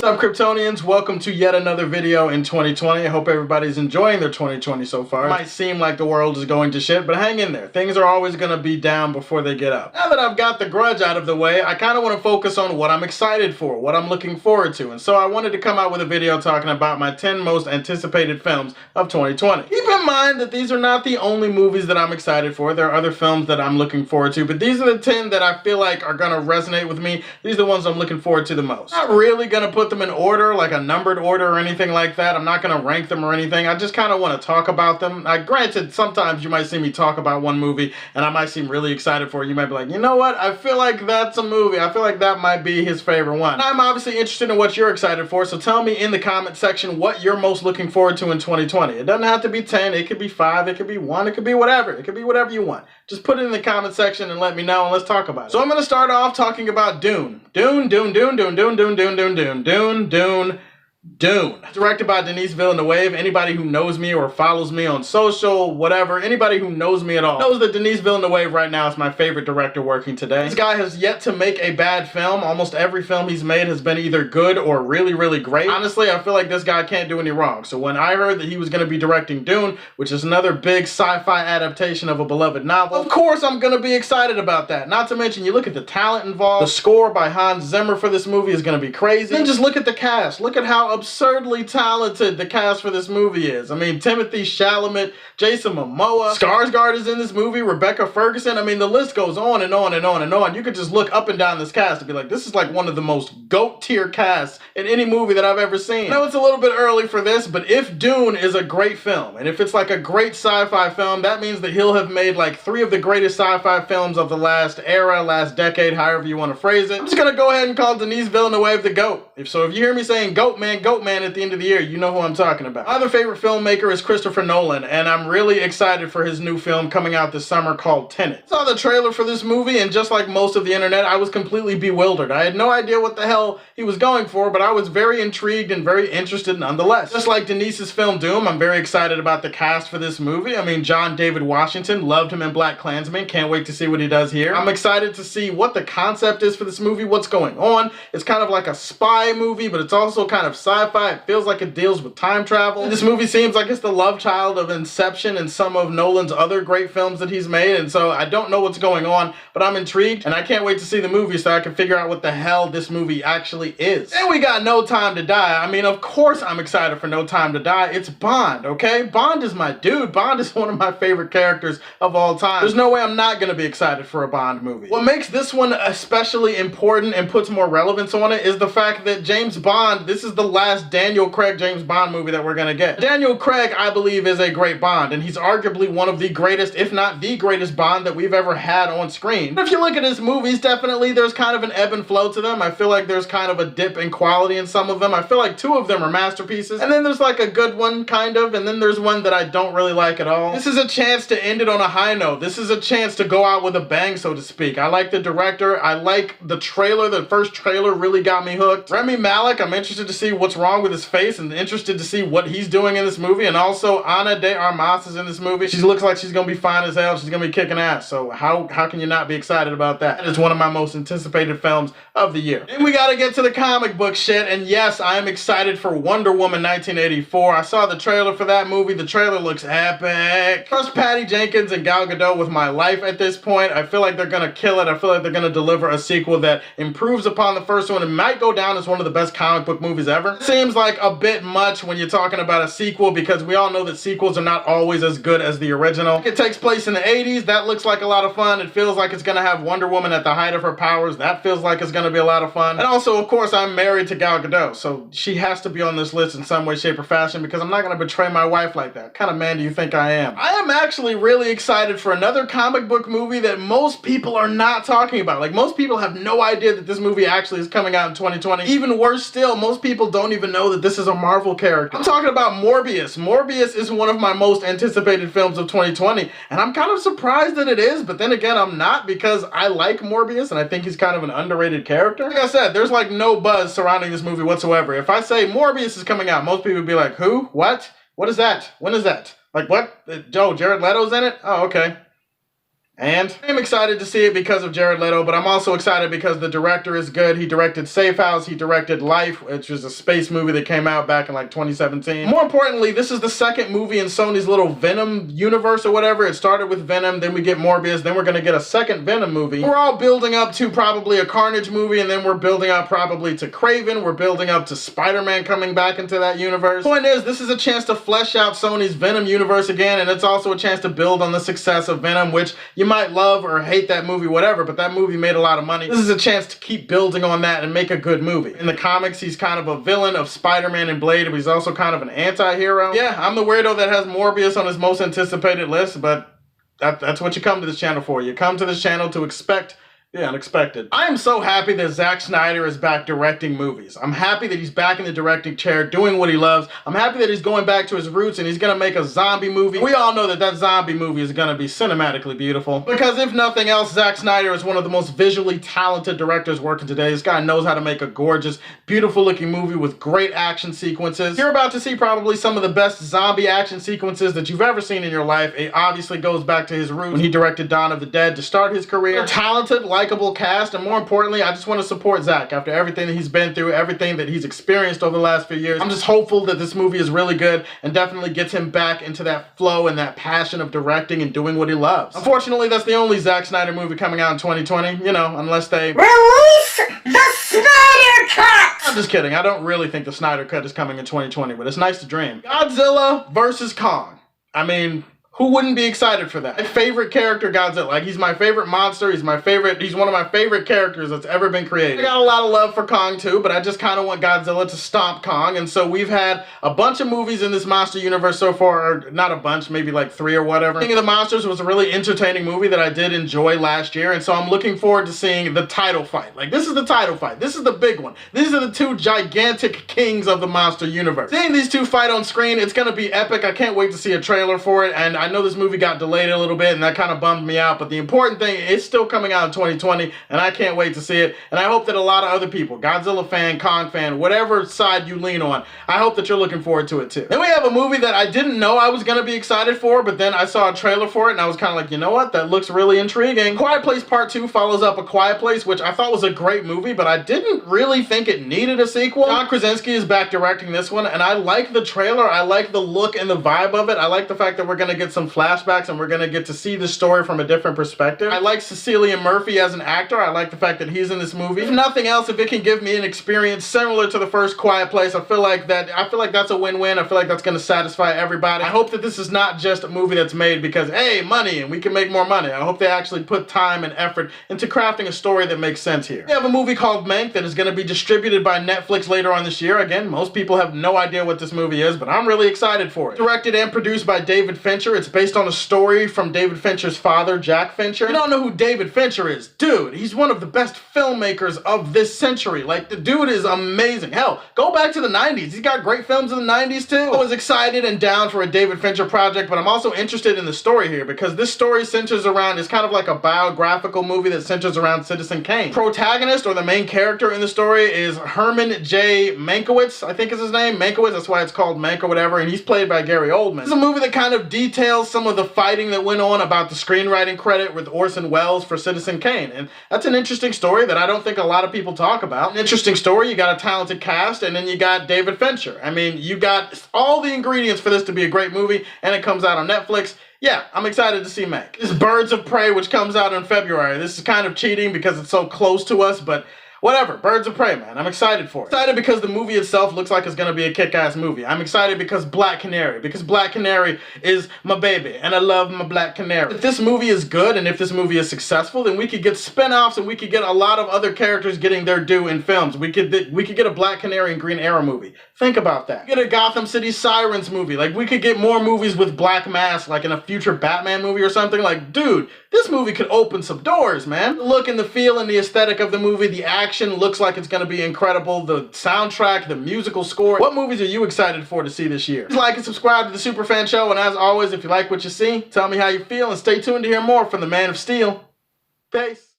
What's up, Kryptonians? Welcome to yet another video in 2020. I hope everybody's enjoying their 2020 so far. It might seem like the world is going to shit, but hang in there. Things are always going to be down before they get up. Now that I've got the grudge out of the way, I kind of want to focus on what I'm excited for, what I'm looking forward to. And so I wanted to come out with a video talking about my 10 most anticipated films of 2020. Keep in mind that these are not the only movies that I'm excited for. There are other films that I'm looking forward to, but these are the 10 that I feel like are going to resonate with me. These are the ones I'm looking forward to the most. Not really going to put them in order, like a numbered order or anything like that. I'm not going to rank them or anything. I just kind of want to talk about them. Granted, sometimes you might see me talk about one movie and I might seem really excited for it. You might be like, you know what? I feel like that's a movie. I feel like that might be his favorite one. And I'm obviously interested in what you're excited for, so tell me in the comment section what you're most looking forward to in 2020. It doesn't have to be 10. It could be 5. It could be 1. It could be whatever. It could be whatever you want. Just put it in the comment section and let me know and let's talk about it. So I'm going to start off talking about Dune. Dune. Directed by Denis Villeneuve. Anybody who knows me or follows me on social, whatever, anybody who knows me at all knows that Denis Villeneuve right now is my favorite director working today. This guy has yet to make a bad film. Almost every film he's made has been either good or really, really great. Honestly, I feel like this guy can't do any wrong. So when I heard that he was going to be directing Dune, which is another big sci-fi adaptation of a beloved novel, of course I'm going to be excited about that. Not to mention, you look at the talent involved. The score by Hans Zimmer for this movie is going to be crazy. Then just look at the cast. Look at how absurdly talented the cast for this movie is. I mean, Timothée Chalamet, Jason Momoa, Skarsgård is in this movie, Rebecca Ferguson. I mean, the list goes on and on and on and on. You could just look up and down this cast and be like, this is like one of the most GOAT tier casts in any movie that I've ever seen. I know it's a little bit early for this, but if Dune is a great film, and if it's like a great sci-fi film, that means that he'll have made like 3 of the greatest sci-fi films of the last era, last decade, however you want to phrase it. I'm just gonna go ahead and call Denis Villeneuve the GOAT. If you hear me saying GOAT man at the end of the year, you know who I'm talking about. My other favorite filmmaker is Christopher Nolan, and I'm really excited for his new film coming out this summer called Tenet. I saw the trailer for this movie, and just like most of the internet, I was completely bewildered. I had no idea what the hell he was going for, but I was very intrigued and very interested nonetheless. Just like Denis's film Doom, I'm very excited about the cast for this movie. I mean, John David Washington, loved him in BlacKkKlansman. Can't wait to see what he does here. I'm excited to see what the concept is for this movie, what's going on. It's kind of like a spy movie, but it's also kind of sci-fi. It feels like it deals with time travel. This movie seems like it's the love child of Inception and some of Nolan's other great films that he's made, and so I don't know what's going on, but I'm intrigued, and I can't wait to see the movie so I can figure out what the hell this movie actually is. Then we got No Time to Die. I mean, of course I'm excited for No Time to Die. It's Bond, okay? Bond is my dude. Bond is one of my favorite characters of all time. There's no way I'm not gonna be excited for a Bond movie. What makes this one especially important and puts more relevance on it is the fact that James Bond, this is the last Daniel Craig James Bond movie that we're gonna get. Daniel Craig, I believe, is a great Bond, and he's arguably one of the greatest, if not the greatest Bond that we've ever had on screen. If you look at his movies, definitely there's kind of an ebb and flow to them. I feel like there's kind of a dip in quality in some of them. I feel like 2 of them are masterpieces, and then there's like a good one, kind of, and then there's one that I don't really like at all. This is a chance to end it on a high note. This is a chance to go out with a bang, so to speak. I like the director. I like the trailer. The first trailer really got me hooked. Rami Malek, I'm interested to see what's wrong with his face and interested to see what he's doing in this movie. And also Ana de Armas is in this movie. She looks like she's gonna be fine as hell. She's gonna be kicking ass. So how can you not be excited about that? That is one of my most anticipated films of the year. And we gotta get to the comic book shit. And yes, I am excited for Wonder Woman 1984. I saw the trailer for that movie. The trailer looks epic. Trust Patty Jenkins and Gal Gadot with my life at this point. I feel like they're gonna kill it. I feel like they're gonna deliver a sequel that improves upon the first one and might go down as one of the best comic book movies ever. It seems like a bit much when you're talking about a sequel, because we all know that sequels are not always as good as the original. It takes place in the 80s. That looks like a lot of fun. It feels like it's gonna have Wonder Woman at the height of her powers. That feels like it's gonna be a lot of fun. And also, of course, I'm married to Gal Gadot, so she has to be on this list in some way, shape, or fashion, because I'm not gonna betray my wife like that. What kind of man do you think I am? I am actually really excited for another comic book movie that most people are not talking about. Like, most people have no idea that this movie actually is coming out in 2020. Even worse still, most people don't even know that this is a Marvel character. I'm talking about Morbius. Morbius is one of my most anticipated films of 2020, and I'm kind of surprised that it is, but then again, I'm not, because I like Morbius, and I think he's kind of an underrated character. Like I said, there's like no buzz surrounding this movie whatsoever. If I say Morbius is coming out, most people would be like, who? What? What is that? When is that? Like, what? Jared Leto's in it? Oh, okay. And I'm excited to see it because of Jared Leto, but I'm also excited because the director is good. He directed Safe House, he directed Life, which was a space movie that came out back in like 2017. More importantly, this is the second movie in Sony's little Venom universe or whatever. It started with Venom, then we get Morbius, then we're gonna get a second Venom movie. We're all building up to probably a Carnage movie, and then we're building up probably to Kraven. We're building up to Spider-Man coming back into that universe. Point is, this is a chance to flesh out Sony's Venom universe again, and it's also a chance to build on the success of Venom, which you might love or hate that movie, whatever, but that movie made a lot of money. This is a chance to keep building on that and make a good movie. In the comics, he's kind of a villain of Spider-Man and Blade, but he's also kind of an anti-hero. Yeah, I'm the weirdo that has Morbius on his most anticipated list, but that's what you come to this channel for. You come to this channel to expect the unexpected. I am so happy that Zack Snyder is back directing movies. I'm happy that he's back in the directing chair doing what he loves. I'm happy that he's going back to his roots and he's gonna make a zombie movie. We all know that that zombie movie is gonna be cinematically beautiful. Because if nothing else, Zack Snyder is one of the most visually talented directors working today. This guy knows how to make a gorgeous, beautiful looking movie with great action sequences. You're about to see probably some of the best zombie action sequences that you've ever seen in your life. It obviously goes back to his roots when he directed Dawn of the Dead to start his career. Talented, likable cast, and more importantly, I just want to support Zack after everything that he's been through, everything that he's experienced over the last few years. I'm just hopeful that this movie is really good and definitely gets him back into that flow and that passion of directing and doing what he loves. Unfortunately, that's the only Zack Snyder movie coming out in 2020, you know, unless they release the Snyder Cut! I'm just kidding. I don't really think the Snyder Cut is coming in 2020, but it's nice to dream. Godzilla versus Kong. I mean, who wouldn't be excited for that? My favorite character, Godzilla. Like, he's my favorite monster. He's one of my favorite characters that's ever been created. I got a lot of love for Kong too, but I just kind of want Godzilla to stomp Kong. And so we've had a bunch of movies in this monster universe so far, or not a bunch, maybe like 3 or whatever. King of the Monsters was a really entertaining movie that I did enjoy last year. And so I'm looking forward to seeing the title fight. Like, this is the title fight. This is the big one. These are the two gigantic kings of the monster universe. Seeing these two fight on screen, it's going to be epic. I can't wait to see a trailer for it. And I know this movie got delayed a little bit and that kind of bummed me out, but the important thing, it's still coming out in 2020 and I can't wait to see it. And I hope that a lot of other people, Godzilla fan, Kong fan, whatever side you lean on, I hope that you're looking forward to it too. Then we have a movie that I didn't know I was going to be excited for, but then I saw a trailer for it and I was kind of like, you know what, that looks really intriguing. Quiet Place Part 2 follows up A Quiet Place, which I thought was a great movie, but I didn't really think it needed a sequel. John Krasinski is back directing this one, and I like the trailer. I like the look and the vibe of it. I like the fact that we're going to get some flashbacks and we're going to get to see the story from a different perspective. I like Cillian Murphy as an actor. I like the fact that he's in this movie. If nothing else, if it can give me an experience similar to the first Quiet Place, I feel like that's a win-win. I feel like that's going to satisfy everybody. I hope that this is not just a movie that's made because, hey, money, and we can make more money. I hope they actually put time and effort into crafting a story that makes sense here. We have a movie called Mank that is going to be distributed by Netflix later on this year. Again, most people have no idea what this movie is, but I'm really excited for it. Directed and produced by David Fincher. It's based on a story from David Fincher's father, Jack Fincher. You don't know who David Fincher is? Dude, he's one of the best filmmakers of this century. Like, the dude is amazing. Hell, go back to the 90s. He's got great films in the 90s too. I was excited and down for a David Fincher project, but I'm also interested in the story here because this story centers around, it's kind of like a biographical movie that centers around Citizen Kane. Protagonist, or the main character in the story, is Herman J. Mankiewicz, I think is his name. Mankiewicz, that's why it's called Mank or whatever, and he's played by Gary Oldman. It's a movie that kind of details some of the fighting that went on about the screenwriting credit with Orson Welles for Citizen Kane, and that's an interesting story that I don't think a lot of people talk about. An interesting story, you got a talented cast, and then you got David Fincher. I mean, you got all the ingredients for this to be a great movie, and it comes out on Netflix. Yeah, I'm excited to see Mank. This Birds of Prey, which comes out in February. This is kind of cheating because it's so close to us, but whatever, Birds of Prey, man. I'm excited for it. Excited because the movie itself looks like it's gonna be a kick-ass movie. I'm excited because Black Canary is my baby, and I love my Black Canary. If this movie is good, and if this movie is successful, then we could get spin-offs, and we could get a lot of other characters getting their due in films. We could get a Black Canary and Green Arrow movie. Think about that. Get a Gotham City Sirens movie. Like, we could get more movies with Black Mask, like in a future Batman movie or something. Like, dude, this movie could open some doors, man. The look and the feel and the aesthetic of the movie, the action looks like it's gonna be incredible. The soundtrack, the musical score. What movies are you excited for to see this year? Please like and subscribe to the Superfan Show, and as always, if you like what you see, tell me how you feel, and stay tuned to hear more from the Man of Steel. Peace.